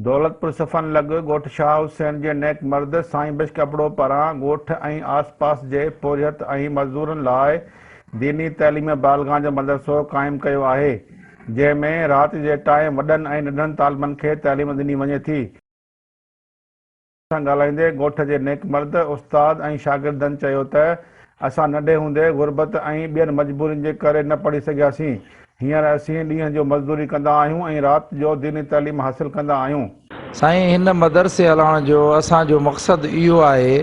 दौलतपुर सफ़न लॻ ॻोठ शाह हुसैन जे नेक मर्द साईं बिश कपड़ो पारां ॻोठ ऐं आस पास जे पोरियत ऐं मज़दूरनि लाइ दीनी तइलीम बालगां जो मदरसो क़ाइमु कयो आहे, जंहिं में राति जे टाइम वॾनि ऐं नंढनि तालिबनि खे तइलीम ॾिनी वञे थी। सां ॻाल्हाईंदे ॻोठ जे नेक मर्द उस्ताद ऐं शागिर्दनि चयो त असां नंढे हूंदे गुरबत ऐं ॿियनि मजबूरियुनि जे करे न पढ़ी सघियासीं। हींअर असीं ॾींहं जो मज़दूरी कंदा आहियूं ऐं राति जो दीनी तइलीम हासिल कंदा आहियूं। साईं, हिन मदरसे हलाइण जो असांजो मक़सदु इहो आहे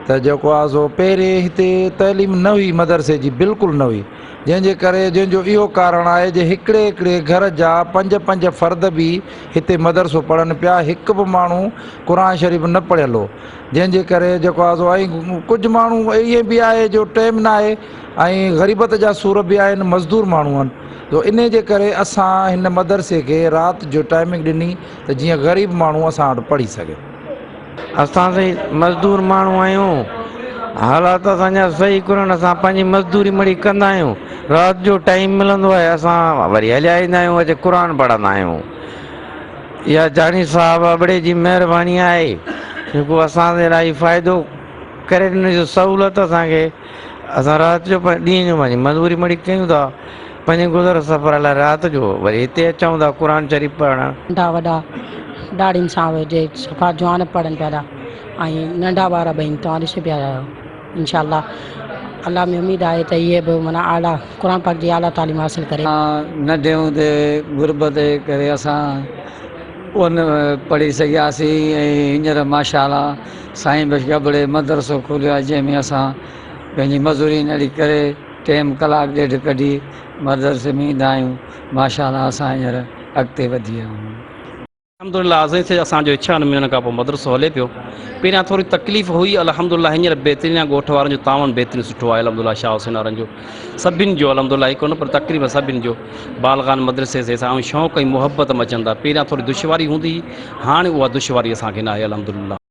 त जेको आहे सो पहिरें हिते तइलीम न हुई, मदरसे जी बिल्कुलु न हुई, जंहिंजे करे जंहिंजो इहो कारण आहे जे हिकिड़े हिकिड़े घर जा पंज पंज फ़र्द बि हिते मदरसो पढ़नि पिया, हिकु बि माण्हू क़ुर शरीफ़ न पढ़ियल हो, जंहिंजे करे जेको आहे सो ऐं कुझु माण्हू इहे बि आहे जो टाइम न आहे ऐं ग़रीबत जा सूर बि आहिनि, मज़दूर माण्हू आहिनि, तो इन जे करे असां हिन मदरसे खे राति जो टाइमिंग ॾिनी त जीअं ग़रीब माण्हू असां वटि पढ़ी सघे। असां मज़दूर माण्हू आहियूं, हालात असांजा सही कोन्हनि, असां पंहिंजी मज़दूरी मड़ी कंदा आहियूं, राति जो टाइम मिलंदो आहे असां वरी हलिया ईंदा आहियूं, अॼु क़ुर पढ़ंदा आहियूं। इहा जानी साहिब अबड़े जी महिरबानी आहे जेको असांजे लाइ फ़ाइदो करे ॾिनो, जो सहूलियत असांखे, असां राति जो ॾींहं जो पंहिंजी मज़दूरी मड़ी कयूं था, पंहिंजे गुज़र सफ़र लाइ राति जो वरी हिते अचूं था क़ुर शरीफ़ पढ़णु। नंढा वॾा ॾाढियुनि सां जे सफ़ा जवान पढ़नि पिया था ऐं नंढा ॿार ॿई तव्हां ॾिसी पिया आहियो। इनशाअल्लाह अल्लाह में उमेदु आहे त इहे बि माना आला क़ुर पाक जी आला तालीम हासिल करे। नंढे हूंदे गुरबत जे करे असां कोन पढ़ी सघियासीं ऐं हींअर माशाअल्लाह साईं बिश कपड़े मदरसो खोलियो आहे, जंहिंमें असां पंहिंजी मज़दूरी नड़ी करे टाइम कलाक ॾेढ कढी मदरसे में ईंदा आहियूं। माशाअल्लाह असां हींअर अॻिते वधी विया आहियूं। अल्हम्दुलिल्लाह असांजो इच्छा महीननि खां पोइ मदरसो हले पियो। पहिरियां थोरी तकलीफ़ हुई, अल्हम्दुलिल्लाह हींअर बहितरीन आहे, ॻोठ वारनि जो तावन बहितरीन सुठो आहे अल्हम्दुलिल्लाह, शाह हुसैन वारनि जो सभिनि जो अल्हम्दुलिल्लाह हिकु न पर तक़रीबन सभिनि जो बालगान मदरसे से असां शौक़ु ऐं मुहबत मचंदा। पहिरियां थोरी दुश्वारी हूंदी, हाणे उहा दुश्वारी असांखे न आहे अल्हम्दुलिल्लाह।